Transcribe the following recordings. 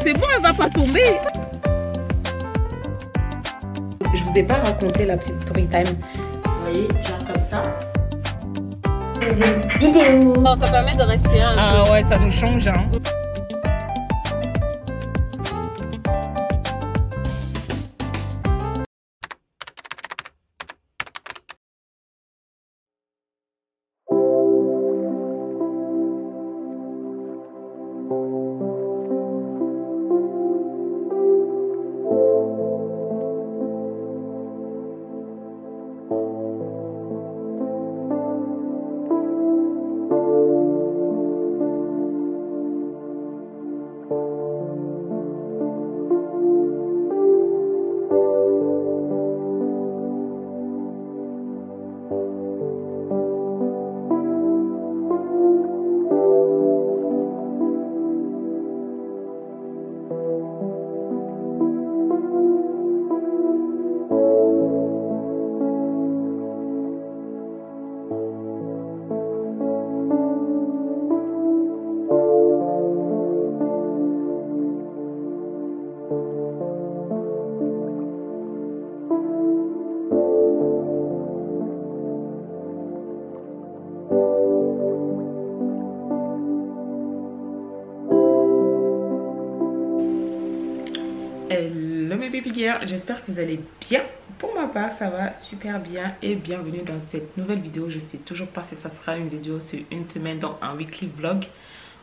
C'est bon, elle va pas tomber. Je vous ai pas raconté la petite story time. Vous voyez, genre comme ça. Non, ça permet de respirer un peu. Ah ouais, ça nous change, hein. Hello mes baby girls, j'espère que vous allez bien. Pour ma part ça va super bien et bienvenue dans cette nouvelle vidéo. Je sais toujours pas si ça sera une vidéo sur une semaine, donc un weekly vlog,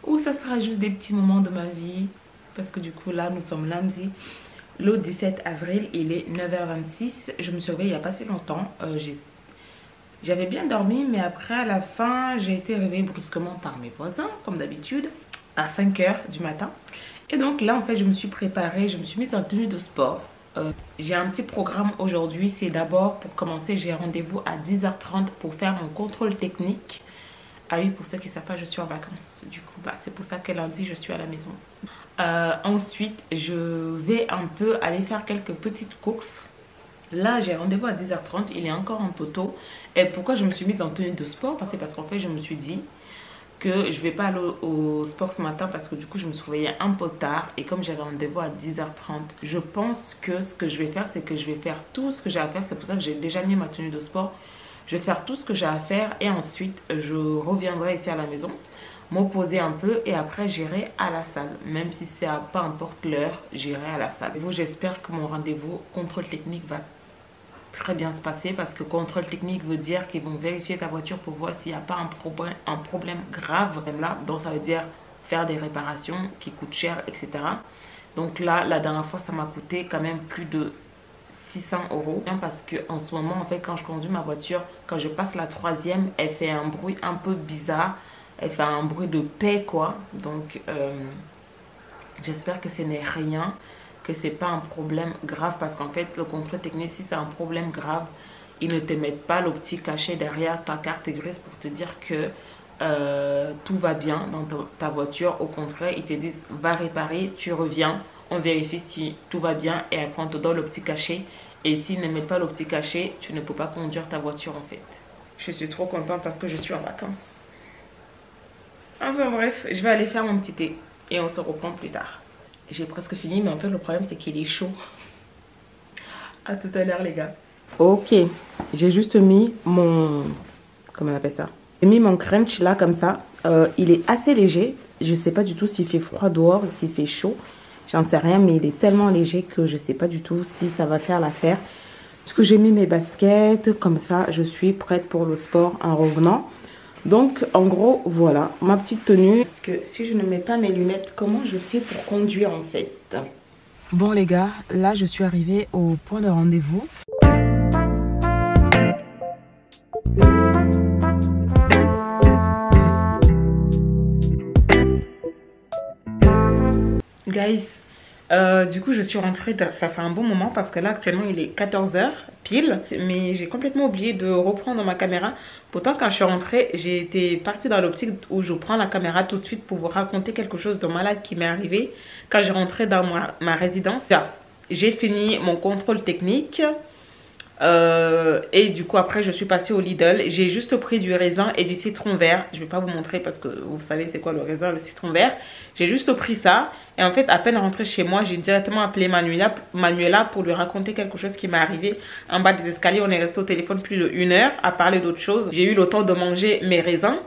ou ça sera juste des petits moments de ma vie, parce que du coup là nous sommes lundi le 17 avril, il est 9h26. Je me suis réveillée il n'y a pas si longtemps. J'avais bien dormi, mais après à la fin j'ai été réveillée brusquement par mes voisins comme d'habitude à 5h du matin. Et donc là en fait je me suis préparée, je me suis mise en tenue de sport. J'ai un petit programme aujourd'hui. C'est d'abord, pour commencer, j'ai rendez-vous à 10h30 pour faire mon contrôle technique. Ah oui, pour ceux qui ne savent pas, je suis en vacances. Du coup, c'est pour ça que lundi, je suis à la maison. Ensuite, je vais un peu aller faire quelques petites courses. Là, j'ai rendez-vous à 10h30. Il est encore un peu tôt. Et pourquoi je me suis mise en tenue de sport? Parce qu'en fait, je me suis dit que je vais pas aller au sport ce matin parce que du coup je me suis réveillée un peu tard, et comme j'avais rendez-vous à 10h30, je pense que ce que je vais faire, c'est que je vais faire tout ce que j'ai à faire. C'est pour ça que j'ai déjà mis ma tenue de sport. Je vais faire tout ce que j'ai à faire et ensuite je reviendrai ici à la maison, m'opposer un peu, et après j'irai à la salle. Même si c'est peu importe l'heure, j'irai à la salle. J'espère que mon rendez-vous contrôle technique va très bien se passer, parce que contrôle technique veut dire qu'ils vont vérifier ta voiture pour voir s'il n'y a pas un problème grave là. Donc ça veut dire faire des réparations qui coûtent cher, etc. Donc là, la dernière fois, ça m'a coûté quand même plus de 600 €. Parce que en ce moment, en fait, quand je conduis ma voiture, quand je passe la troisième, elle fait un bruit un peu bizarre. Elle fait un bruit de paix, quoi. Donc j'espère que ce n'est rien, que c'est pas un problème grave, parce qu'en fait le contrôle technique, si c'est un problème grave, ils ne te mettent pas le petit cachet derrière ta carte grise pour te dire que tout va bien dans ta voiture. Au contraire, ils te disent va réparer, tu reviens, on vérifie si tout va bien, et après on te donne le petit cachet. Et s'ils ne mettent pas le petit cachet, tu ne peux pas conduire ta voiture en fait. Je suis trop contente parce que je suis en vacances. Enfin bref, je vais aller faire mon petit thé et on se reprend plus tard. J'ai presque fini, mais en fait le problème c'est qu'il est chaud. À tout à l'heure les gars. Ok, j'ai juste mis mon... comment on appelle ça? J'ai mis mon crunch là comme ça. Il est assez léger. Je sais pas du tout s'il fait froid dehors, s'il fait chaud. J'en sais rien, mais il est tellement léger que je sais pas du tout si ça va faire l'affaire. Parce que j'ai mis mes baskets, comme ça je suis prête pour le sport en revenant. Donc en gros voilà ma petite tenue. Parce que si je ne mets pas mes lunettes, comment je fais pour conduire en fait? Bon les gars, là je suis arrivée au point de rendez-vous. Guys, du coup je suis rentrée, ça fait un bon moment, parce que là actuellement il est 14h pile, mais j'ai complètement oublié de reprendre ma caméra. Pourtant quand je suis rentrée, j'ai été partie dans l'optique où je prends la caméra tout de suite pour vous raconter quelque chose de malade qui m'est arrivé quand j'ai rentré dans ma résidence. J'ai fini mon contrôle technique. Et du coup après je suis passée au Lidl. J'ai juste pris du raisin et du citron vert. Je vais pas vous montrer parce que vous savez c'est quoi le raisin, le citron vert. J'ai juste pris ça. Et en fait à peine rentrée chez moi, j'ai directement appelé Manuela pour lui raconter quelque chose qui m'est arrivé en bas des escaliers. On est resté au téléphone plus d'1 heure à parler d'autres choses. J'ai eu le temps de manger mes raisins.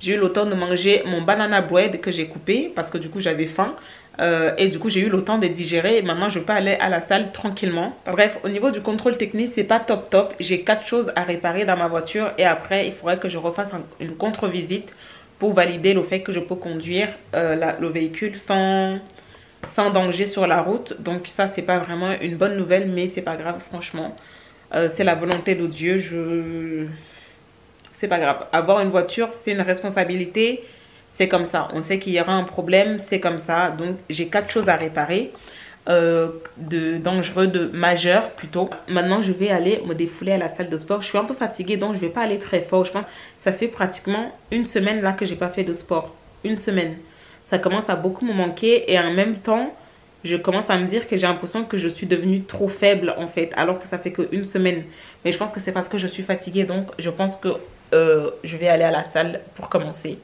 J'ai eu le temps de manger mon banana bread que j'ai coupé parce que du coup j'avais faim. Et du coup j'ai eu le temps de digérer et maintenant je peux aller à la salle tranquillement. Bref, au niveau du contrôle technique c'est pas top. J'ai 4 choses à réparer dans ma voiture et après il faudrait que je refasse une contre-visite pour valider le fait que je peux conduire le véhicule sans danger sur la route. Donc ça c'est pas vraiment une bonne nouvelle, mais c'est pas grave franchement. C'est la volonté de Dieu. C'est pas grave. Avoir une voiture c'est une responsabilité. C'est comme ça, on sait qu'il y aura un problème, c'est comme ça. Donc j'ai 4 choses à réparer, de majeur plutôt. Maintenant je vais aller me défouler à la salle de sport. Je suis un peu fatiguée donc je vais pas aller très fort. Je pense que ça fait pratiquement une semaine là que j'ai pas fait de sport. Une semaine. Ça commence à beaucoup me manquer et en même temps je commence à me dire que j'ai l'impression que je suis devenue trop faible en fait. Alors que ça fait qu'une semaine. Mais je pense que c'est parce que je suis fatiguée donc je pense que je vais aller à la salle pour commencer.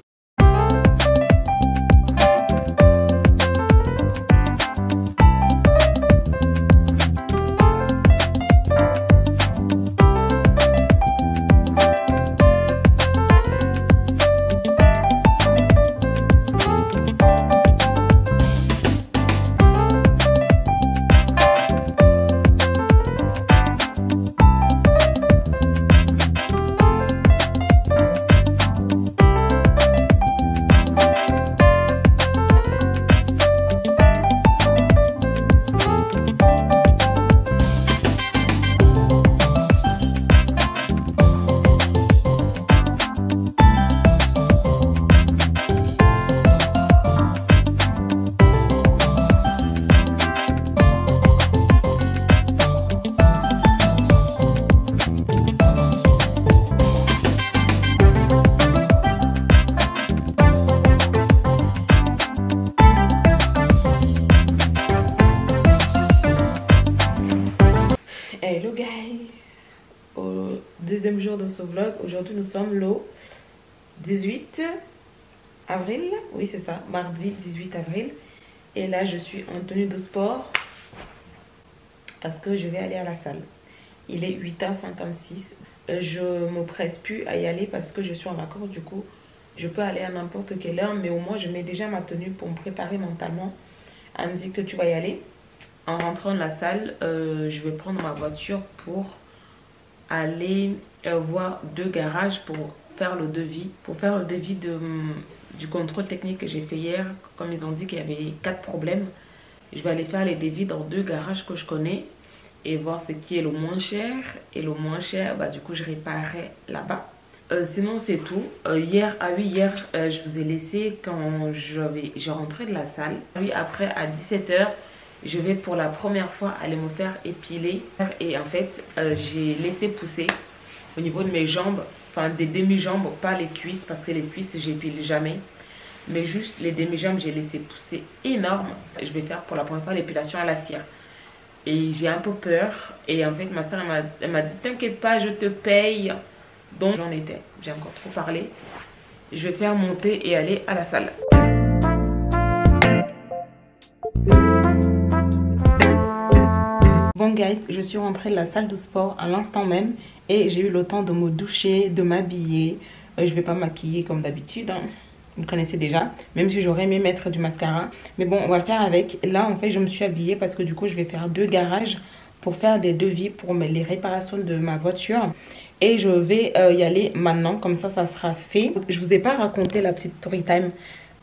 Hello guys, au deuxième jour de ce vlog. Aujourd'hui nous sommes le 18 avril, oui c'est ça, mardi 18 avril. Et là je suis en tenue de sport parce que je vais aller à la salle. Il est 8h56, je me presse plus à y aller parce que je suis en vacances. Du coup je peux aller à n'importe quelle heure, mais au moins je mets déjà ma tenue pour me préparer mentalement. Elle me dit que tu vas y aller. En rentrant de la salle, je vais prendre ma voiture pour aller voir 2 garages pour faire le devis. Pour faire le devis du contrôle technique que j'ai fait hier. Comme ils ont dit qu'il y avait 4 problèmes. Je vais aller faire les devis dans 2 garages que je connais. Et voir ce qui est le moins cher. Et le moins cher, bah, du coup je réparerai là-bas. Sinon c'est tout. Hier, je vous ai laissé quand je rentrais de la salle. Oui, après à 17h. Je vais pour la première fois aller me faire épiler. Et en fait, j'ai laissé pousser au niveau de mes jambes, enfin des demi-jambes, pas les cuisses, parce que les cuisses, j'épile jamais. Mais juste les demi-jambes, j'ai laissé pousser énorme. Je vais faire pour la première fois l'épilation à la cire. Et j'ai un peu peur. Et en fait, ma soeur, elle m'a dit, t'inquiète pas, je te paye. Donc, j'en étais. J'ai encore trop parlé. Je vais faire monter et aller à la salle. Bon guys, je suis rentrée de la salle de sport à l'instant même et j'ai eu le temps de me doucher, de m'habiller. Je vais pas maquiller comme d'habitude, hein. Vous le connaissez déjà, même si j'aurais aimé mettre du mascara. Mais bon, on va faire avec. Là, en fait, je me suis habillée parce que du coup, je vais faire 2 garages pour faire des devis pour les réparations de ma voiture. Et je vais y aller maintenant, comme ça sera fait. Je vous ai pas raconté la petite story time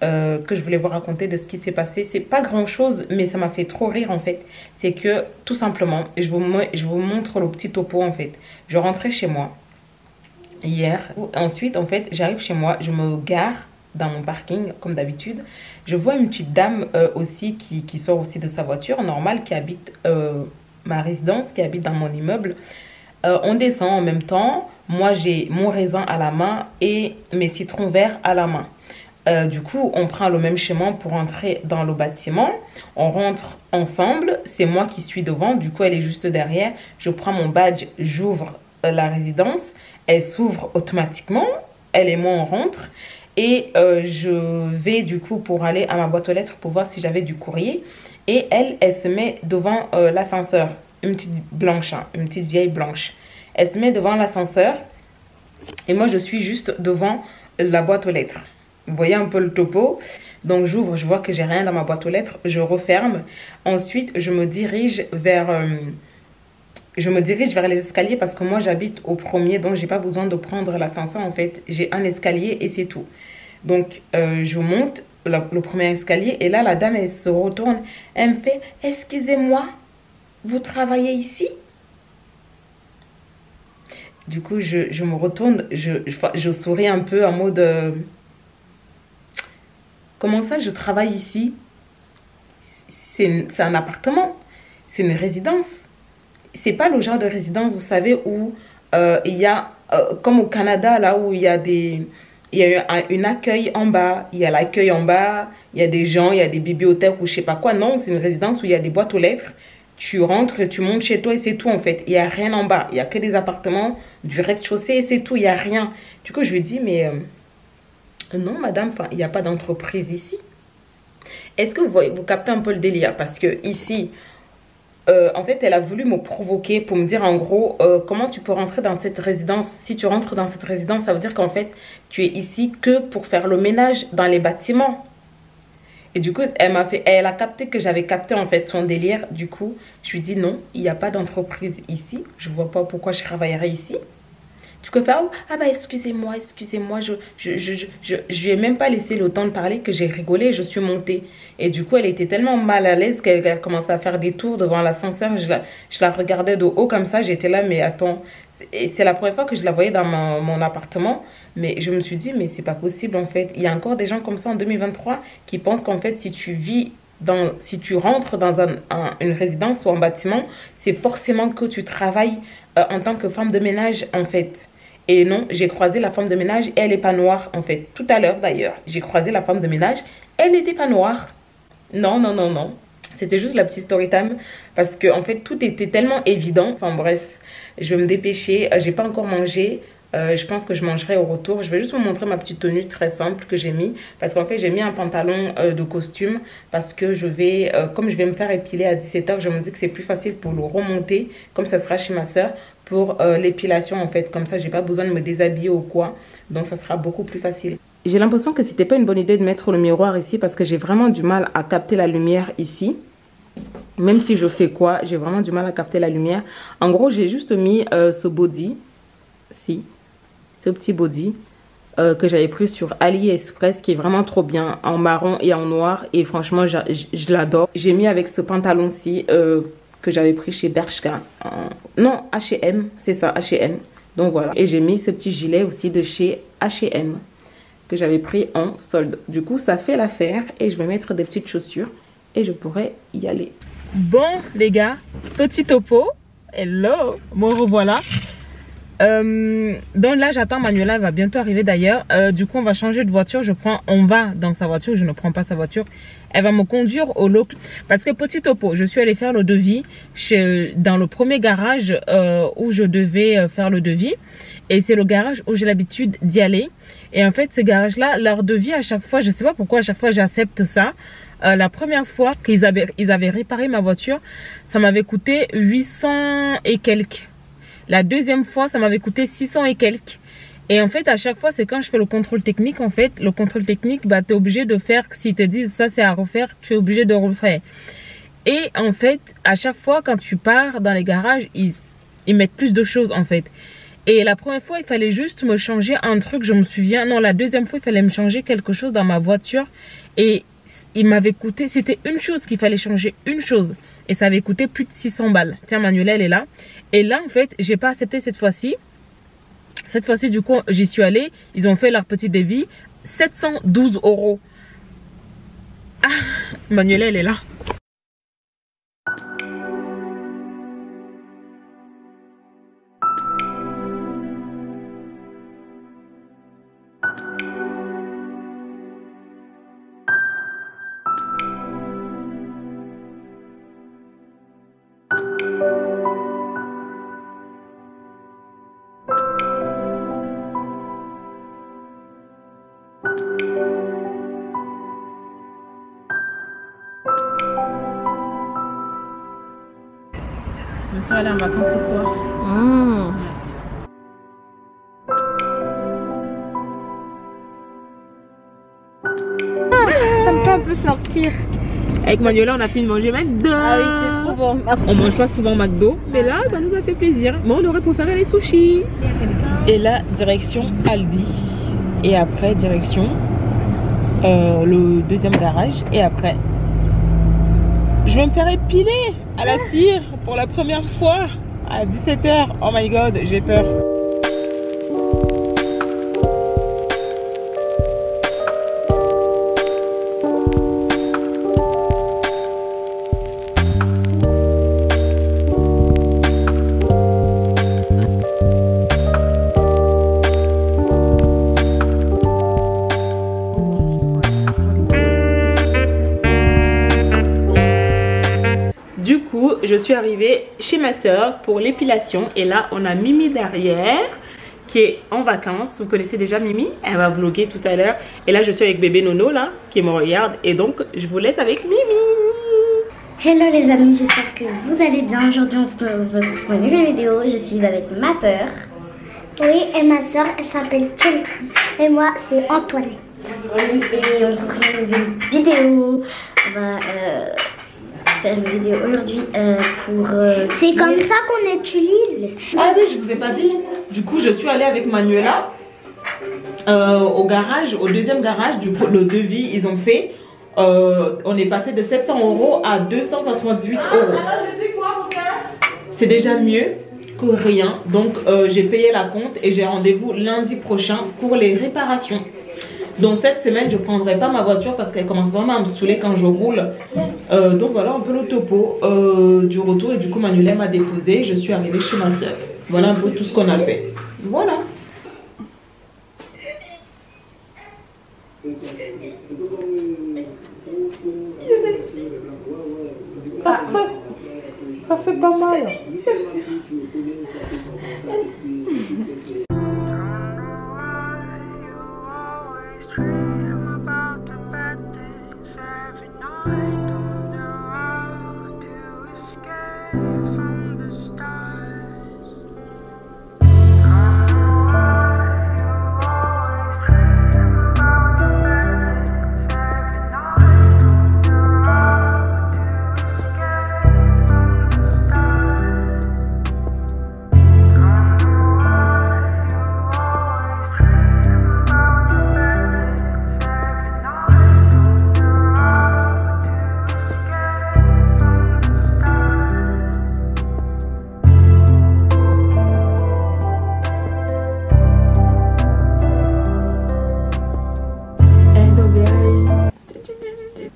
que je voulais vous raconter de ce qui s'est passé. C'est pas grand chose, mais ça m'a fait trop rire en fait. C'est que tout simplement, je vous montre le petit topo en fait. Je rentrais chez moi hier. Ensuite en fait, j'arrive chez moi, je me gare dans mon parking comme d'habitude. Je vois une petite dame aussi qui sort aussi de sa voiture normale, qui habite ma résidence, qui habite dans mon immeuble. On descend en même temps. Moi j'ai mon raisin à la main et mes citrons verts à la main. Du coup, on prend le même chemin pour entrer dans le bâtiment. On rentre ensemble. C'est moi qui suis devant. Du coup, elle est juste derrière. Je prends mon badge, j'ouvre la résidence. Elle s'ouvre automatiquement. Elle et moi, on rentre. Et je vais du coup pour aller à ma boîte aux lettres pour voir si j'avais du courrier. Et elle se met devant l'ascenseur. Une petite blanche, hein, une petite vieille blanche. Elle se met devant l'ascenseur. Et moi, je suis juste devant la boîte aux lettres. Vous voyez un peu le topo. Donc, j'ouvre, je vois que j'ai rien dans ma boîte aux lettres. Je referme. Ensuite, je me dirige vers les escaliers parce que moi, j'habite au premier. Donc, j'ai pas besoin de prendre l'ascenseur. En fait, j'ai un escalier et c'est tout. Donc, je monte le premier escalier. Et là, la dame, elle se retourne. Elle me fait, « Excusez-moi, vous travaillez ici ?» Du coup, je me retourne, je souris un peu en mode comment ça, je travaille ici? C'est un appartement, c'est une résidence. C'est pas le genre de résidence, vous savez, où il y a, comme au Canada, là où il y a une accueil en bas, il y a l'accueil en bas, il y a des gens, il y a des bibliothèques ou je sais pas quoi. Non, c'est une résidence où il y a des boîtes aux lettres. Tu rentres, tu montes chez toi et c'est tout en fait. Il n'y a rien en bas. Il n'y a que des appartements du rez-de-chaussée et c'est tout. Il n'y a rien. Du coup, je lui dis, mais non, madame, il n'y a pas d'entreprise ici. Est-ce que vous captez un peu le délire? Parce que ici, en fait, elle a voulu me provoquer pour me dire en gros, comment tu peux rentrer dans cette résidence. Si tu rentres dans cette résidence, ça veut dire qu'en fait, tu es ici que pour faire le ménage dans les bâtiments. Et du coup, elle a capté que j'avais capté en fait son délire. Du coup, je lui dis non, il n'y a pas d'entreprise ici. Je vois pas pourquoi je travaillerais ici. Du coup, elle fait, oh, ah bah excusez-moi, je lui ai même pas laissé le temps de parler que j'ai rigolé et je suis montée. Et du coup, elle était tellement mal à l'aise qu'elle a commencé à faire des tours devant l'ascenseur. Je la regardais de haut comme ça. J'étais là, mais attends. Et c'est la première fois que je la voyais dans mon appartement. Mais je me suis dit, mais c'est pas possible en fait. Il y a encore des gens comme ça en 2023 qui pensent qu'en fait, si tu rentres dans une résidence ou un bâtiment, c'est forcément que tu travailles en tant que femme de ménage en fait. Et non, j'ai croisé la femme de ménage et elle n'est pas noire en fait. Tout à l'heure d'ailleurs, j'ai croisé la femme de ménage, elle n'était pas noire. Non, non, non, non. C'était juste la petite story time parce que en fait tout était tellement évident. Enfin bref, je vais me dépêcher. J'ai pas encore mangé. Je pense que je mangerai au retour. Je vais juste vous montrer ma petite tenue très simple que j'ai mis. Parce qu'en fait, j'ai mis un pantalon de costume. Parce que comme je vais me faire épiler à 17h, je me dis que c'est plus facile pour le remonter. Comme ça sera chez ma soeur. Pour l'épilation en fait. Comme ça, j'ai pas besoin de me déshabiller ou quoi. Donc, ça sera beaucoup plus facile. J'ai l'impression que c'était pas une bonne idée de mettre le miroir ici. Parce que j'ai vraiment du mal à capter la lumière ici. Même si je fais quoi, j'ai vraiment du mal à capter la lumière. En gros, j'ai juste mis ce body. Ce petit body que j'avais pris sur AliExpress qui est vraiment trop bien en marron et en noir et franchement je l'adore. J'ai mis avec ce pantalon-ci que j'avais pris chez Bershka. Non, H&M, c'est ça, H&M. Donc voilà. Et j'ai mis ce petit gilet aussi de chez H&M que j'avais pris en solde. Du coup, ça fait l'affaire et je vais mettre des petites chaussures et je pourrais y aller. Bon, les gars, petit topo. Hello, me revoilà. Donc là j'attends Manuela, elle va bientôt arriver d'ailleurs. Du coup on va changer de voiture. On va dans sa voiture, je ne prends pas sa voiture. Elle va me conduire au lot. Parce que petit topo, je suis allée faire le devis dans le premier garage où je devais faire le devis. Et c'est le garage où j'ai l'habitude d'y aller. Et en fait ce garage là, leur devis à chaque fois, je sais pas pourquoi à chaque fois j'accepte ça. La première fois qu'ils avaient réparé ma voiture, ça m'avait coûté 800 et quelques. La deuxième fois, ça m'avait coûté 600 et quelques. Et en fait, à chaque fois, c'est quand je fais le contrôle technique, en fait, le contrôle technique, bah, tu es obligé de faire, s'ils te disent ça, c'est à refaire, tu es obligé de refaire. Et en fait, à chaque fois, quand tu pars dans les garages, ils mettent plus de choses, en fait. Et la première fois, il fallait juste me changer un truc, je me souviens. Non, la deuxième fois, il fallait me changer quelque chose dans ma voiture. Et il m'avait coûté, c'était une chose qu'il fallait changer, une chose. Et ça avait coûté plus de 600 balles. Tiens, Manuela, elle est là. Et là, en fait, j'ai pas accepté cette fois-ci. Cette fois-ci, du coup, j'y suis allée. Ils ont fait leur petit devis. 712 €. Ah, Manuela, elle est là. Ma soeur elle est en vacances ce soir. Ça me fait un peu sortir. Avec Manuela on a fini de manger McDo. Ah oui, c'est trop bon. On mange pas souvent McDo, mais là ça nous a fait plaisir. Mais on aurait préféré les sushis. Et là direction Aldi. Et après direction le deuxième garage. Et après je vais me faire épiler à la cire pour la première fois à 17 h. Oh my god, j'ai peur. Du coup, je suis arrivée chez ma soeur pour l'épilation et là, on a Mimi derrière qui est en vacances. Vous connaissez déjà Mimi, elle va vlogger tout à l'heure. Et là, je suis avec bébé Nono là qui me regarde et donc je vous laisse avec Mimi. Hello les amis, j'espère que vous allez bien. Aujourd'hui, on se retrouve pour une nouvelle vidéo. Je suis avec ma soeur. Oui, et ma soeur, elle s'appelle Chelsea. Et moi, c'est Antoinette. Oui, et on se retrouve pour une nouvelle vidéo. On va faire une vidéo aujourd'hui pour... c'est comme ça qu'on utilise. Ah oui, je vous ai pas dit. Du coup, je suis allée avec Manuela au garage, au deuxième garage. Du coup, le devis, ils ont fait. On est passé de 700 € à 298 €. C'est déjà mieux que rien. Donc, j'ai payé la compte et j'ai rendez-vous lundi prochain pour les réparations. Donc cette semaine je prendrai pas ma voiture parce qu'elle commence vraiment à me saouler quand je roule. Donc voilà un peu le topo du retour. Et du coup Manuela m'a déposé. Je suis arrivée chez ma soeur. Voilà un peu tout ce qu'on a fait. Voilà. Parfait. Ça fait pas mal.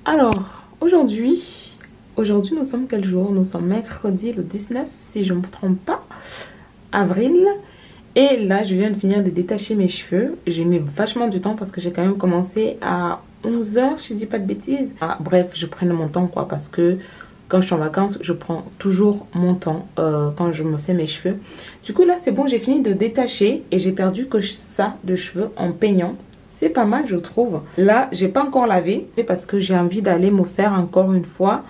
Alors, aujourd'hui nous sommes quel jour? Nous sommes mercredi le 19 si je ne me trompe pas, avril. Et là je viens de finir de détacher mes cheveux. J'ai mis vachement du temps parce que j'ai quand même commencé à 11 h si je dis pas de bêtises. Bref, je prends mon temps quoi, parce que quand je suis en vacances je prends toujours mon temps quand je me fais mes cheveux. Du coup là c'est bon, j'ai fini de détacher et j'ai perdu que ça de cheveux en peignant. C'est pas mal je trouve. Là j'ai pas encore lavé parce que j'ai envie d'aller me faire encore une fois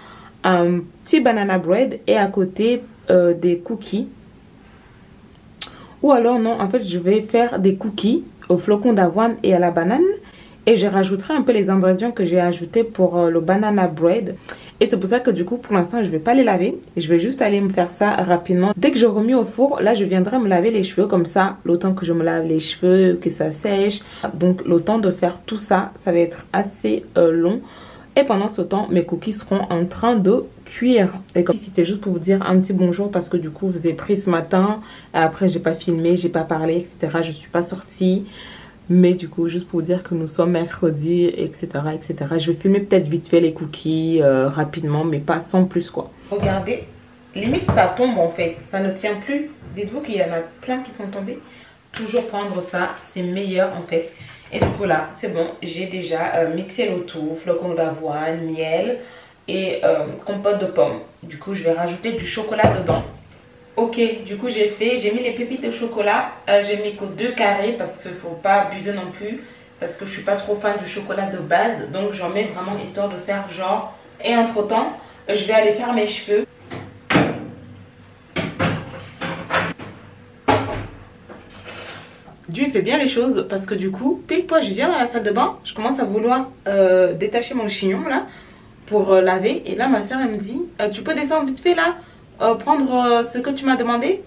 un petit banana bread et à côté des cookies. Ou alors non, en fait je vais faire des cookies au flocon d'avoine et à la banane. Et je rajouterai un peu les ingrédients que j'ai ajoutés pour le banana bread. Et c'est pour ça que du coup pour l'instant je vais pas les laver. Je vais juste aller me faire ça rapidement. Dès que je remets au four, là je viendrai me laver les cheveux. Comme ça, le temps que je me lave les cheveux, que ça sèche. Donc le temps de faire tout ça, ça va être assez long. Et pendant ce temps, mes cookies seront en train de cuire. Et comme c'était juste pour vous dire un petit bonjour parce que du coup, je vous ai pris ce matin. Après, j'ai pas filmé, j'ai pas parlé, etc. Je suis pas sortie. Mais du coup, juste pour vous dire que nous sommes mercredi, etc. etc. Je vais filmer peut-être vite fait les cookies rapidement, mais pas sans plus quoi. Regardez, limite ça tombe en fait. Ça ne tient plus. Dites-vous qu'il y en a plein qui sont tombés. Toujours prendre ça, c'est meilleur en fait. Et du coup là, c'est bon, j'ai déjà mixé le tout, flocons d'avoine, miel et compote de pommes. Du coup, je vais rajouter du chocolat dedans. Ok, du coup j'ai mis les pépites de chocolat. J'ai mis que 2 carrés parce qu'il ne faut pas abuser non plus. Parce que je suis pas trop fan du chocolat de base. Donc j'en mets vraiment histoire de faire genre. Et entre temps, je vais aller faire mes cheveux. Dieu fait bien les choses parce que du coup, pile poil, je viens dans la salle de bain, je commence à vouloir détacher mon chignon là pour laver. Et là, ma soeur, elle me dit, tu peux descendre vite fait là, prendre ce que tu m'as demandé.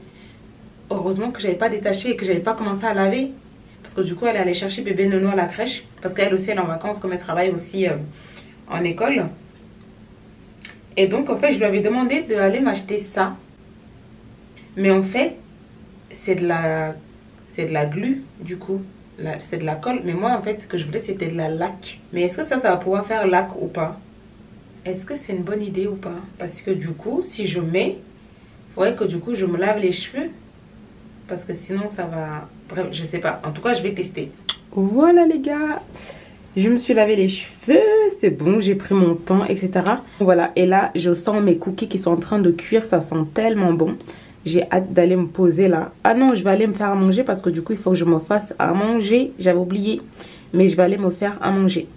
Heureusement que j'avais pas détaché et que j'avais pas commencé à laver. Parce que du coup, elle est allée chercher bébé Nono à la crèche. Parce qu'elle aussi, elle est en vacances, comme elle travaille aussi en école. Et donc, en fait, je lui avais demandé d'aller m'acheter ça. Mais en fait, c'est de la glu, du coup. C'est de la colle. Mais moi, en fait, ce que je voulais, c'était de la laque. Mais est-ce que ça va pouvoir faire laque ou pas? Est-ce que c'est une bonne idée ou pas? Parce que du coup, si je mets, il faudrait que du coup, je me lave les cheveux. Parce que sinon, ça va... Bref, je sais pas. En tout cas, je vais tester. Voilà, les gars. Je me suis lavé les cheveux. C'est bon, j'ai pris mon temps, etc. Voilà. Et là, je sens mes cookies qui sont en train de cuire. Ça sent tellement bon. J'ai hâte d'aller me poser là. Ah non, je vais aller me faire à manger parce que du coup, il faut que je me fasse à manger. J'avais oublié. Mais je vais aller me faire à manger.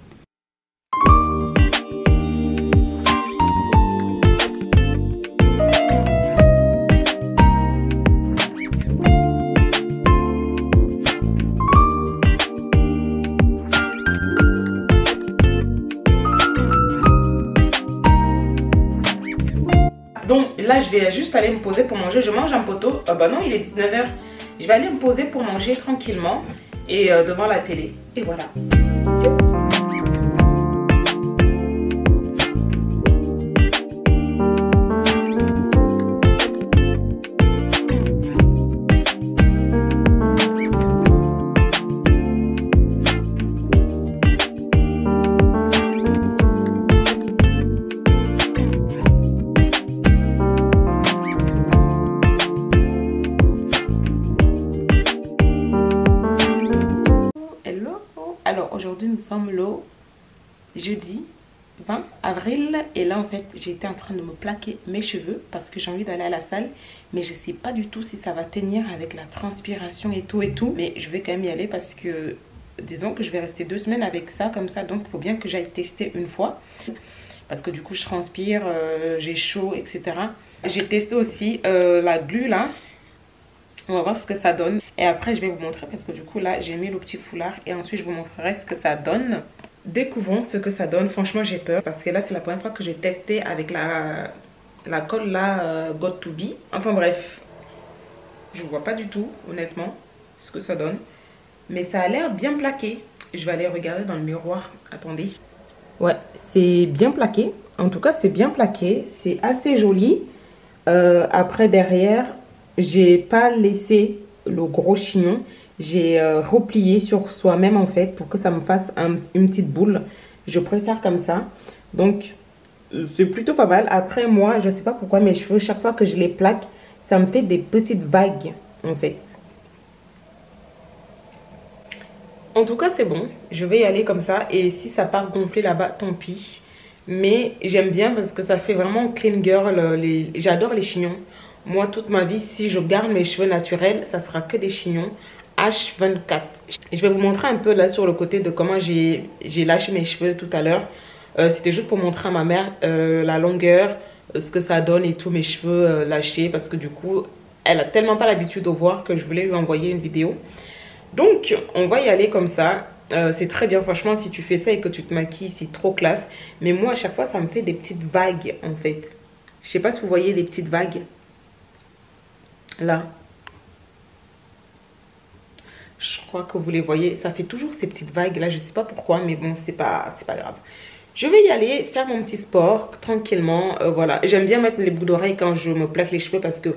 Donc là, je vais juste aller me poser pour manger. Je mange un poteau. Bah non, il est 19h. Je vais aller me poser pour manger tranquillement et devant la télé. Et voilà. Alors aujourd'hui nous sommes le jeudi 20 avril et là en fait j'étais en train de me plaquer mes cheveux parce que j'ai envie d'aller à la salle mais je sais pas du tout si ça va tenir avec la transpiration et tout mais je vais quand même y aller parce que disons que je vais rester 2 semaines avec ça comme ça donc il faut bien que j'aille tester une fois parce que du coup je transpire, j'ai chaud etc. J'ai testé aussi la glu là. On va voir ce que ça donne. Et après, je vais vous montrer parce que du coup, là, j'ai mis le petit foulard. Et ensuite, je vous montrerai ce que ça donne. Découvrons ce que ça donne. Franchement, j'ai peur. Parce que là, c'est la première fois que j'ai testé avec la colle là, Got To Be. Enfin bref, je vois pas du tout, honnêtement, ce que ça donne. Mais ça a l'air bien plaqué. Je vais aller regarder dans le miroir. Attendez. Ouais, c'est bien plaqué. En tout cas, c'est bien plaqué. C'est assez joli. Après, derrière... j'ai pas laissé le gros chignon, j'ai replié sur soi-même en fait pour que ça me fasse une petite boule. Je préfère comme ça. Donc c'est plutôt pas mal. Après moi, je sais pas pourquoi mes cheveux, chaque fois que je les plaque, ça me fait des petites vagues en fait. En tout cas c'est bon, je vais y aller comme ça et si ça part gonfler là-bas, tant pis. Mais j'aime bien parce que ça fait vraiment clean girl, j'adore les chignons. Moi, toute ma vie, si je garde mes cheveux naturels, ça sera que des chignons H24. Je vais vous montrer un peu là sur le côté de comment j'ai lâché mes cheveux tout à l'heure. C'était juste pour montrer à ma mère la longueur, ce que ça donne et tous mes cheveux lâchés. Parce que du coup, elle a tellement pas l'habitude de voir que je voulais lui envoyer une vidéo. Donc, on va y aller comme ça. C'est très bien, franchement, si tu fais ça et que tu te maquilles, c'est trop classe. Mais moi, à chaque fois, ça me fait des petites vagues en fait. Je sais pas si vous voyez les petites vagues. Là, je crois que vous les voyez, ça fait toujours ces petites vagues là, je sais pas pourquoi, mais bon, c'est pas grave. Je vais y aller faire mon petit sport tranquillement, voilà. J'aime bien mettre les boucles d'oreilles quand je me place les cheveux parce que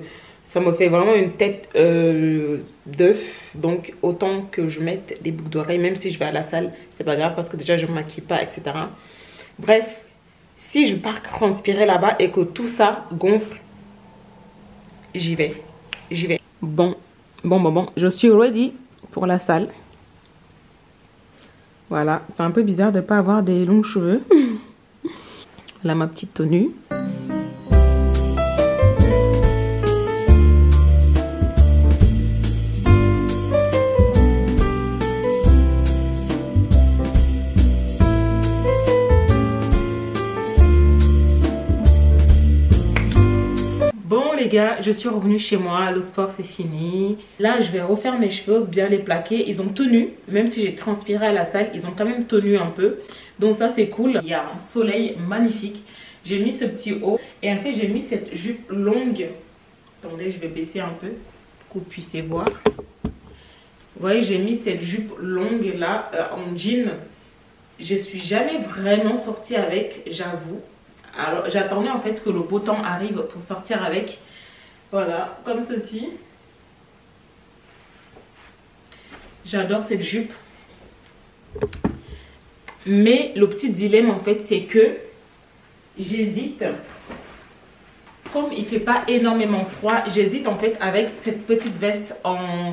ça me fait vraiment une tête d'œuf, donc autant que je mette des boucles d'oreilles, même si je vais à la salle, c'est pas grave parce que déjà je me maquille pas, etc. Bref, si je pars transpirer là-bas et que tout ça gonfle, j'y vais. Bon, je suis ready pour la salle. Voilà, c'est un peu bizarre de ne pas avoir des longs cheveux. Là, ma petite tenue. Bon les gars, je suis revenue chez moi, le sport c'est fini. Là je vais refaire mes cheveux, bien les plaquer. Ils ont tenu, même si j'ai transpiré à la salle, ils ont quand même tenu un peu. Donc ça c'est cool. Il y a un soleil magnifique. J'ai mis ce petit haut et en fait j'ai mis cette jupe longue. Attendez, je vais baisser un peu pour que vous puissiez voir. Vous voyez, j'ai mis cette jupe longue là en jean. Je suis jamais vraiment sortie avec, j'avoue. Alors j'attendais en fait que le beau temps arrive pour sortir avec. Voilà, comme ceci. J'adore cette jupe. Mais le petit dilemme en fait c'est que j'hésite. Comme il fait pas énormément froid, j'hésite en fait avec cette petite veste en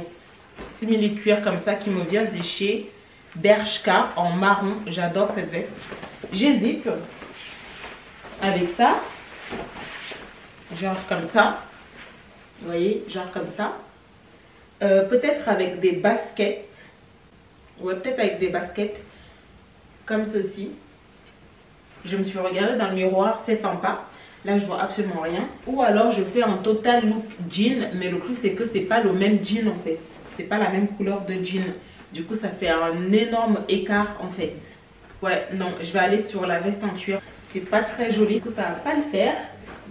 simili-cuir comme ça qui me vient de chez Bershka en marron. J'adore cette veste. J'hésite avec ça, genre comme ça, vous voyez, genre comme ça. Peut-être avec des baskets, ouais, peut-être avec des baskets comme ceci. Je me suis regardée dans le miroir, c'est sympa. Là, je vois absolument rien. Ou alors, je fais un total look jean, mais le truc, c'est que c'est pas le même jean en fait. C'est pas la même couleur de jean. Du coup, ça fait un énorme écart en fait. Ouais, non, je vais aller sur la veste en cuir. C'est pas très joli, du coup, ça va pas le faire.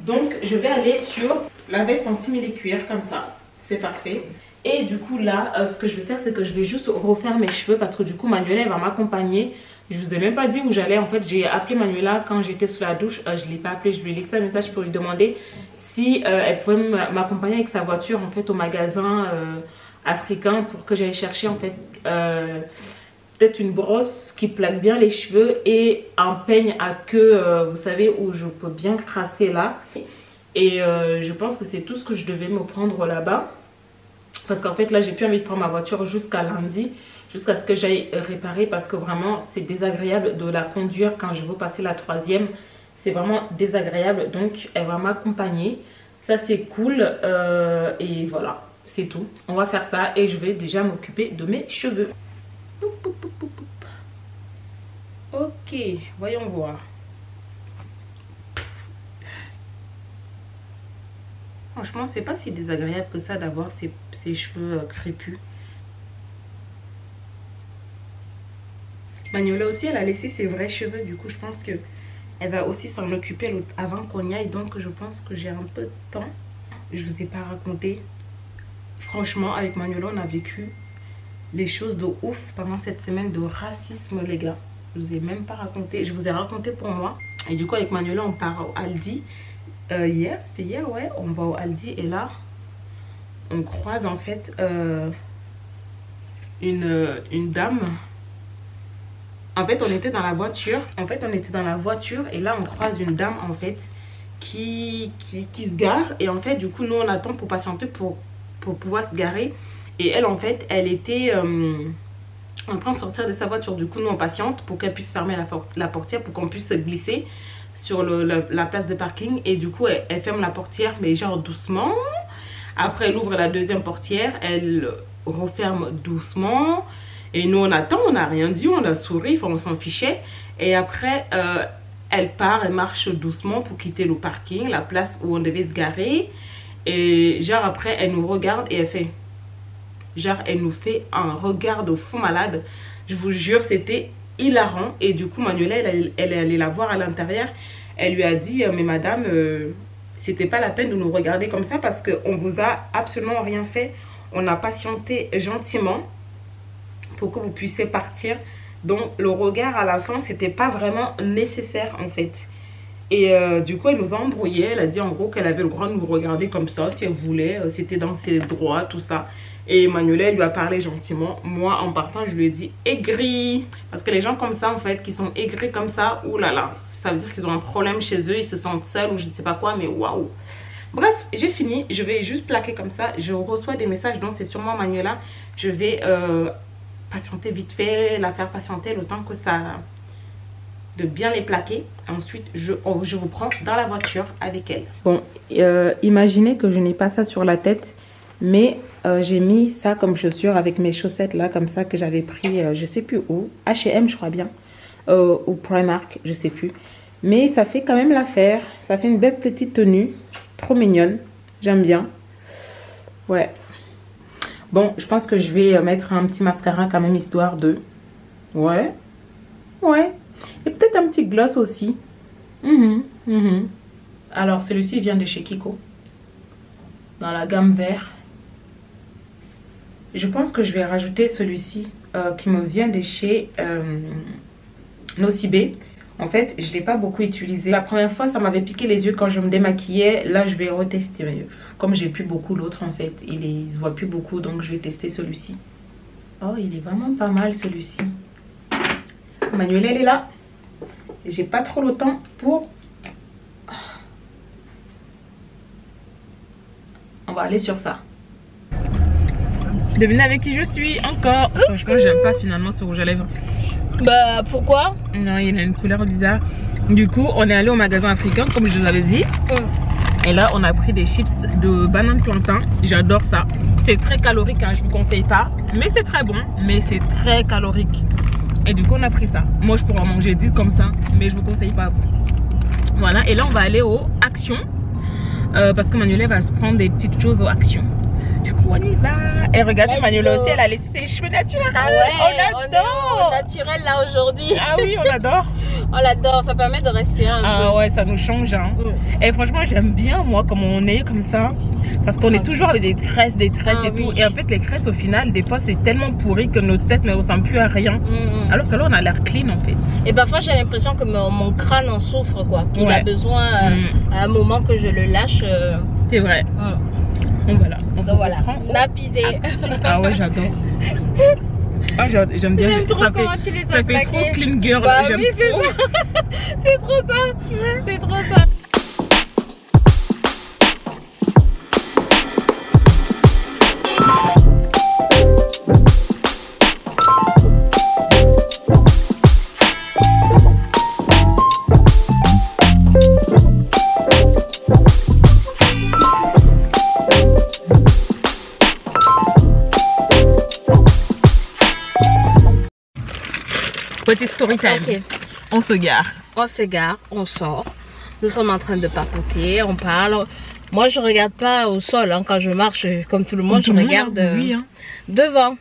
Donc, je vais aller sur la veste en simili-cuir comme ça. C'est parfait. Et du coup, là, ce que je vais faire, c'est que je vais juste refaire mes cheveux parce que du coup, Manuela, elle va m'accompagner. Je vous ai même pas dit où j'allais. En fait, j'ai appelé Manuela quand j'étais sous la douche. Je l'ai pas appelée, je lui ai laissé un message pour lui demander si elle pouvait m'accompagner avec sa voiture en fait au magasin africain pour que j'aille chercher en fait peut-être une brosse qui plaque bien les cheveux et un peigne à queue, vous savez, où je peux bien crasser là. Et je pense que c'est tout ce que je devais me prendre là-bas. Parce qu'en fait là j'ai plus envie de prendre ma voiture jusqu'à lundi, jusqu'à ce que j'aille réparer, parce que vraiment c'est désagréable de la conduire quand je veux passer la 3e. C'est vraiment désagréable, donc elle va m'accompagner. Ça c'est cool et voilà, c'est tout. On va faire ça et je vais déjà m'occuper de mes cheveux. Ok, voyons voir. Franchement, c'est pas si désagréable que ça d'avoir ces cheveux crépus. Manuela aussi, elle a laissé ses vrais cheveux. Du coup, je pense que elle va aussi s'en occuper avant qu'on y aille. Donc, je pense que j'ai un peu de temps. Je vous ai pas raconté. Franchement, avec Manuela, on a vécu les choses de ouf pendant cette semaine de racisme, les gars. Je vous ai même pas raconté. Je vous ai raconté pour moi. Et du coup, avec Manuela, on part au Aldi. Hier, c'était hier, ouais, on va au Aldi et là on croise en fait une dame. En fait on était dans la voiture, et là on croise une dame en fait qui se gare. Et en fait du coup nous on attend pour patienter pour pouvoir se garer. Et elle en fait elle était en train de sortir de sa voiture. Du coup nous on patiente pour qu'elle puisse fermer la portière pour qu'on puisse se glisser sur la place de parking. Et du coup elle ferme la portière mais genre doucement. Après elle ouvre la deuxième portière, elle referme doucement. Et nous on attend, on n'a rien dit, on a souri, on s'en fichait. Et après elle part, elle marche doucement pour quitter le parking, la place où on devait se garer. Et genre après elle nous regarde et elle fait, genre elle nous fait un regard de fou malade. Je vous jure, c'était hilarant. Et du coup Manuela elle est allée la voir à l'intérieur. Elle lui a dit mais madame c'était pas la peine de nous regarder comme ça parce qu'on vous a absolument rien fait. On a patienté gentiment pour que vous puissiez partir. Donc le regard à la fin c'était pas vraiment nécessaire en fait. Et du coup elle nous a embrouillé. Elle a dit en gros qu'elle avait le droit de nous regarder comme ça si elle voulait, c'était dans ses droits, tout ça. Et Manuela lui a parlé gentiment. Moi en partant je lui ai dit aigri, parce que les gens comme ça en fait qui sont aigris comme ça, oulala, ça veut dire qu'ils ont un problème chez eux, ils se sentent seuls ou je sais pas quoi, mais waouh. Bref, j'ai fini, je vais juste plaquer comme ça. Je reçois des messages, donc c'est sûrement Manuela. Je vais patienter vite fait, la faire patienter le temps que ça, de bien les plaquer. Ensuite je vous prends dans la voiture avec elle. Bon, imaginez que je n'ai pas ça sur la tête, mais j'ai mis ça comme chaussure avec mes chaussettes là comme ça que j'avais pris je sais plus où, H&M je crois bien, ou Primark, je sais plus. Mais ça fait quand même l'affaire, ça fait une belle petite tenue, trop mignonne. J'aime bien. Ouais. Bon, je pense que je vais mettre un petit mascara quand même, histoire de... Ouais. Ouais. Et peut-être un petit gloss aussi. Alors, celui-ci vient de chez Kiko. Dans la gamme vert. Je pense que je vais rajouter celui-ci qui me vient de chez Nocibé. En fait, je ne l'ai pas beaucoup utilisé. La première fois, ça m'avait piqué les yeux quand je me démaquillais. Là, je vais retester. Comme j'ai plus beaucoup l'autre, en fait, il se voit plus beaucoup. Donc, je vais tester celui-ci. Oh, il est vraiment pas mal, celui-ci. Manuel, elle est là. J'ai pas trop le temps pour... On va aller sur ça. Devinez avec qui je suis encore. Franchement, j'aime pas finalement ce rouge à lèvres. Bah pourquoi? Non, il a une couleur bizarre. Du coup, on est allé au magasin africain comme je vous l'avais dit. Et là, on a pris des chips de banane plantain. J'adore ça. C'est très calorique, hein, je vous conseille pas. Mais c'est très bon, mais c'est très calorique. Et du coup, on a pris ça. Moi, je pourrais en manger 10 comme ça, mais je vous conseille pas à vous. Voilà, et là, on va aller au Action. Parce que Manuela va se prendre des petites choses au Action. Du coup, on y va. Et regardez, Manuela aussi, elle a laissé ses cheveux naturels. Ah ouais, on adore. On est naturel là aujourd'hui. Ah oui, on adore. On l'adore, ça permet de respirer un peu. Ah ouais, ça nous change. Hein. Et franchement, j'aime bien, moi, comment on est comme ça. Parce qu'on est toujours avec des tresses et tout. Et en fait, les tresses, au final, des fois, c'est tellement pourri que nos têtes ne ressemblent plus à rien. Alors que là, on a l'air clean, en fait. Et parfois, j'ai l'impression que mon crâne en souffre, quoi. Qu'il a besoin, à un moment que je le lâche. C'est vrai. Donc voilà. Donc voilà, lapidé. Ah ouais, j'adore. Ah, j'aime bien. Ça fait trop clean girl. Bah, j'aime trop. C'est trop ça. C'est trop ça. Petit story time. Okay. On se gare. On se gare, on sort. Nous sommes en train de papoter, on parle. Moi, je regarde pas au sol hein, quand je marche, comme tout le monde, je regarde devant.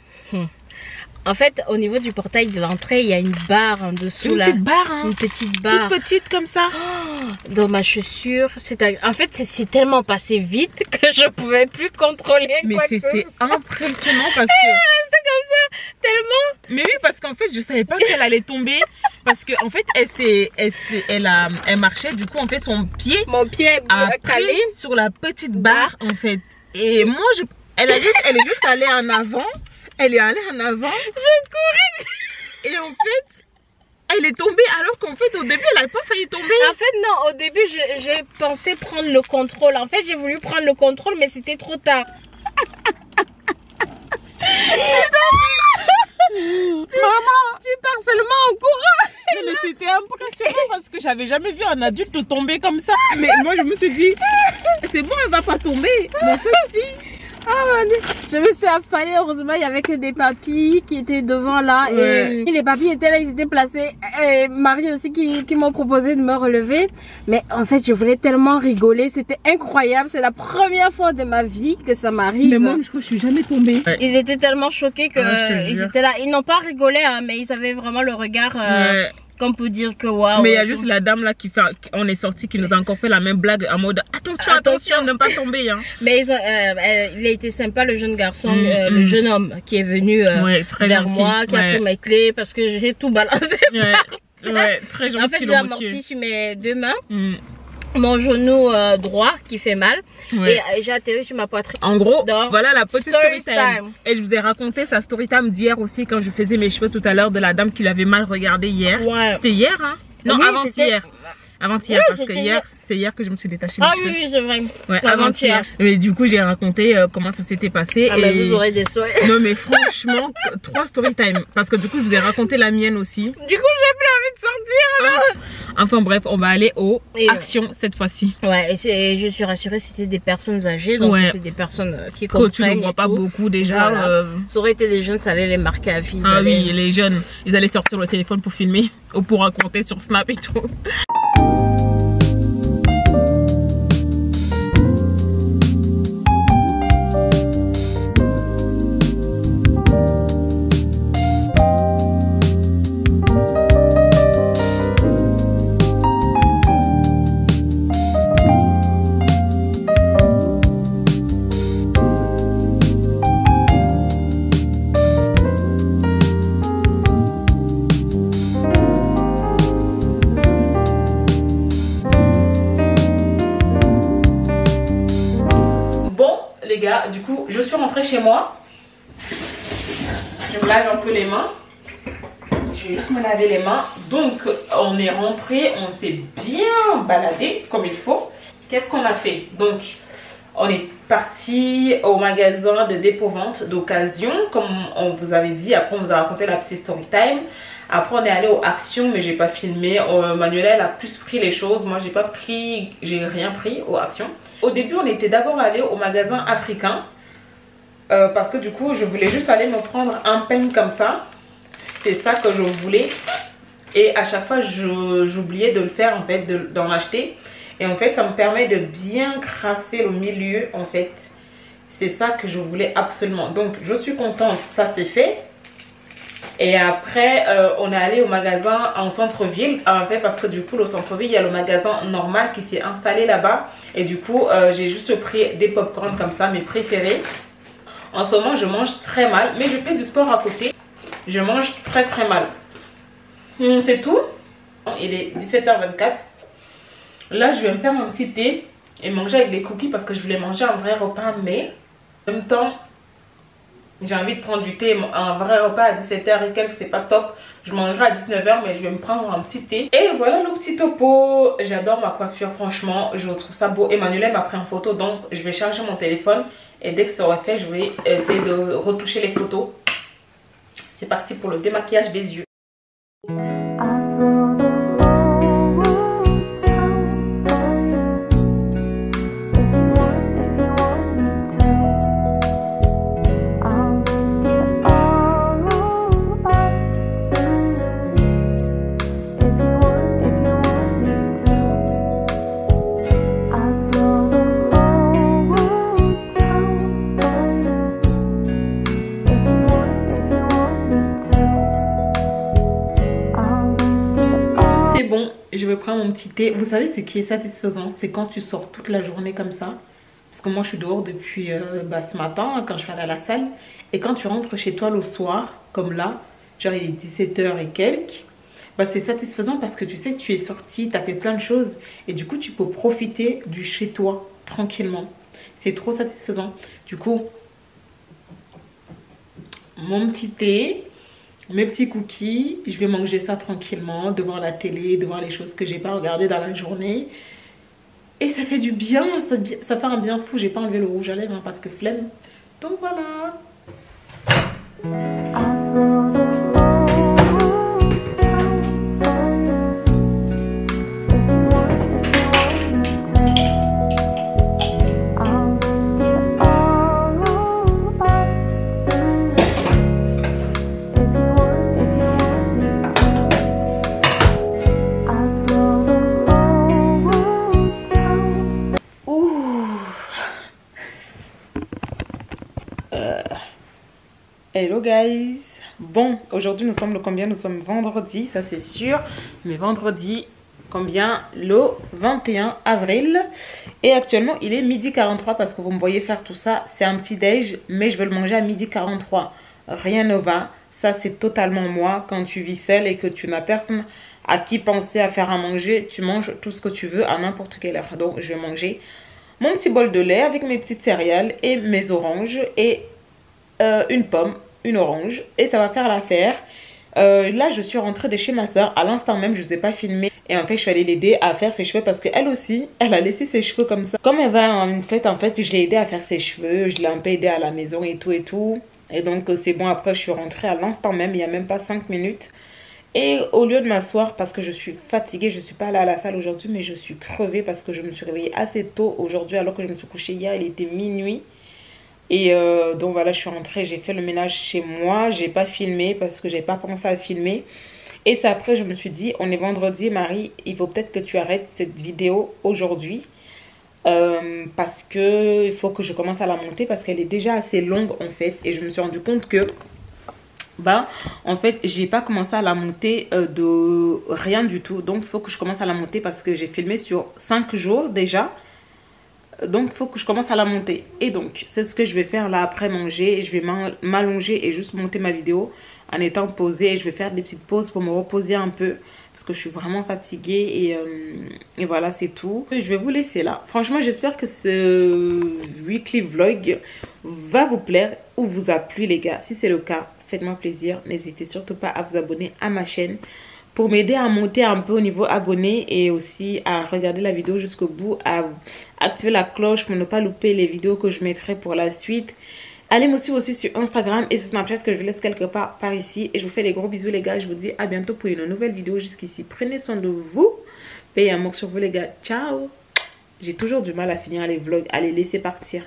En fait, au niveau du portail de l'entrée, il y a une barre en dessous. Une petite barre, hein. Une petite barre. Toute petite comme ça. Oh, dans ma chaussure. En fait, c'est tellement passé vite que je pouvais plus contrôler. Mais c'était impressionnant parce que... C'était comme ça, tellement. Mais oui, parce qu'en fait, je savais pas qu'elle allait tomber. Parce qu'en fait, elle marchait, du coup, en fait, son pied... Mon pied a calé sur la petite barre, en fait. Et moi, elle est juste allée en avant. Elle est allée en avant. Je courais. Et en fait, elle est tombée alors qu'en fait, au début, elle n'a pas failli tomber. En fait, non, au début, j'ai pensé prendre le contrôle. En fait, j'ai voulu prendre le contrôle, mais c'était trop tard. Maman, tu pars seulement en courant. Non, mais c'était impressionnant parce que j'avais jamais vu un adulte tomber comme ça. Mais moi, je me suis dit, c'est bon, elle va pas tomber. Mais en fait, si. Oh, je me suis affalée, heureusement il y avait que des papis qui étaient devant là et les papis étaient là, ils étaient placés et Marie aussi qui m'ont proposé de me relever, mais en fait je voulais tellement rigoler, c'était incroyable, c'est la première fois de ma vie que ça m'arrive. Mais moi je crois que je suis jamais tombée. Ils étaient tellement choqués que ils étaient là, ils n'ont pas rigolé hein, mais ils avaient vraiment le regard comme pour dire que waouh. Mais il y a juste la dame là qui fait, on est sorti, qui nous a encore fait la même blague en mode attention de ne pas tomber. Hein. Mais il a été sympa le jeune garçon, le jeune homme qui est venu vers moi, qui a pris mes clés parce que j'ai tout balancé. Très gentil. En fait, j'ai amorti sur mes deux mains. Mon genou droit qui fait mal et j'ai atterri sur ma poitrine. En gros, voilà la petite story time. Et je vous ai raconté sa story time d'hier aussi quand je faisais mes cheveux tout à l'heure de la dame qui l'avait mal regardé hier. C'était hier hein? Non, avant-hier. Avant-hier, parce que hier, c'est hier que je me suis détachée des cheveux. Oui, c'est vrai. Ouais, avant-hier. Mais du coup, j'ai raconté comment ça s'était passé. Ah, mais vous aurez des soirées. Non, mais franchement, 3 story time. Parce que du coup, je vous ai raconté la mienne aussi. Du coup, j'ai plus envie de sortir alors. Enfin bref, on va aller au Action cette fois-ci. Ouais, et je suis rassurée, c'était des personnes âgées. Donc, c'est des personnes qui comprennent. Que tu ne vois pas beaucoup déjà. Voilà. Ça aurait été des jeunes, ça allait les marquer à vie. Ah oui, les jeunes, ils allaient sortir le téléphone pour filmer ou pour raconter sur Snap et tout. les gars, du coup je suis rentrée chez moi. Je me lave un peu les mains. Je vais juste me laver les mains. Donc on est rentré, on s'est bien baladé comme il faut. Qu'est-ce qu'on a fait? Donc on est parti au magasin de dépôt-vente d'occasion, comme on vous avait dit. Après on vous a raconté la petite story time. Après on est allé aux Actions, mais j'ai pas filmé. Manuela elle a plus pris les choses. Moi j'ai rien pris aux Actions. Au début on était d'abord allé au magasin africain. Parce que du coup je voulais juste aller me prendre un peigne comme ça. C'est ça que je voulais. Et à chaque fois j'oubliais de le faire en fait, d'en acheter. Et en fait ça me permet de bien crasser le milieu en fait. C'est ça que je voulais absolument. Donc je suis contente, ça c'est fait. Et après on est allé au magasin en centre-ville. En fait parce que du coup le centre-ville il y a le magasin normal qui s'est installé là-bas. Et du coup j'ai juste pris des pop-corn comme ça, mes préférés. En ce moment je mange très mal, mais je fais du sport à côté. Je mange très mal. C'est tout. Il est 17h24. Là je vais me faire un petit thé et manger avec des cookies parce que je voulais manger un vrai repas. Mais en même temps j'ai envie de prendre du thé. Un vrai repas à 17h et quelques c'est pas top. Je mangerai à 19h mais je vais me prendre un petit thé. Et voilà le petit topo. J'adore ma coiffure franchement. Je trouve ça beau. Emmanuel m'a pris en photo donc je vais charger mon téléphone. Et dès que ça aura fait je vais essayer de retoucher les photos. C'est parti pour le démaquillage des yeux. Je vais prendre mon petit thé. Vous savez ce qui est satisfaisant? C'est quand tu sors toute la journée comme ça. Parce que moi je suis dehors depuis ce matin quand je suis allée à la salle. Et quand tu rentres chez toi le soir, comme là, genre il est 17h et quelques. Bah, c'est satisfaisant parce que tu sais que tu es sorti, tu as fait plein de choses. Et du coup tu peux profiter du chez toi tranquillement. C'est trop satisfaisant. Du coup, mon petit thé. Mes petits cookies, je vais manger ça tranquillement devant la télé, devant les choses que j'ai pas regardées dans la journée. Et ça fait du bien, ça fait un bien fou. J'ai pas enlevé le rouge à lèvres hein, parce que flemme. Donc voilà. Hello guys. Bon, aujourd'hui nous sommes le combien? Nous sommes vendredi, ça c'est sûr. Mais vendredi, combien? Le 21 avril. Et actuellement il est 12h43 parce que vous me voyez faire tout ça. C'est un petit déj, mais je vais le manger à 12h43. Rien ne va. Ça c'est totalement moi. Quand tu vis seule et que tu n'as personne à qui penser à faire à manger, tu manges tout ce que tu veux à n'importe quelle heure. Donc je vais manger mon petit bol de lait avec mes petites céréales et mes oranges et une pomme, une orange et ça va faire l'affaire. Là je suis rentrée de chez ma soeur à l'instant même, je ne vous ai pas filmé et en fait je suis allée l'aider à faire ses cheveux parce qu'elle aussi elle a laissé ses cheveux comme ça. Comme elle va à une fête en fait, je l'ai aidé à faire ses cheveux, je l'ai un peu aidé à la maison et tout et donc c'est bon. Après je suis rentrée à l'instant même, il n'y a même pas 5 minutes. Et au lieu de m'asseoir parce que je suis fatiguée, je ne suis pas allée à la salle aujourd'hui mais je suis crevée parce que je me suis réveillée assez tôt aujourd'hui alors que je me suis couchée hier, il était minuit. Et donc voilà, je suis rentrée, j'ai fait le ménage chez moi, j'ai pas filmé parce que j'ai pas pensé à filmer. Et c'est après je me suis dit, on est vendredi Marie, il faut peut-être que tu arrêtes cette vidéo aujourd'hui. Parce que il faut que je commence à la monter parce qu'elle est déjà assez longue en fait. Et je me suis rendu compte que, en fait, j'ai pas commencé à la monter de rien du tout. Donc il faut que je commence à la monter parce que j'ai filmé sur 5 jours déjà. Donc il faut que je commence à la monter. Et donc c'est ce que je vais faire là après manger. Je vais m'allonger et juste monter ma vidéo en étant posée. Et je vais faire des petites pauses pour me reposer un peu. parce que je suis vraiment fatiguée et voilà, c'est tout. Je vais vous laisser là. Franchement, j'espère que ce weekly vlog va vous plaire ou vous a plu les gars. Si c'est le cas, faites-moi plaisir. N'hésitez surtout pas à vous abonner à ma chaîne pour m'aider à monter un peu au niveau abonné et aussi à regarder la vidéo jusqu'au bout, à activer la cloche pour ne pas louper les vidéos que je mettrai pour la suite. Allez me suivre aussi sur Instagram et sur Snapchat que je vous laisse quelque part par ici. Et je vous fais des gros bisous les gars. Je vous dis à bientôt pour une nouvelle vidéo jusqu'ici. Prenez soin de vous. Payez un mot sur vous les gars. Ciao. J'ai toujours du mal à finir les vlogs, à les laisser partir.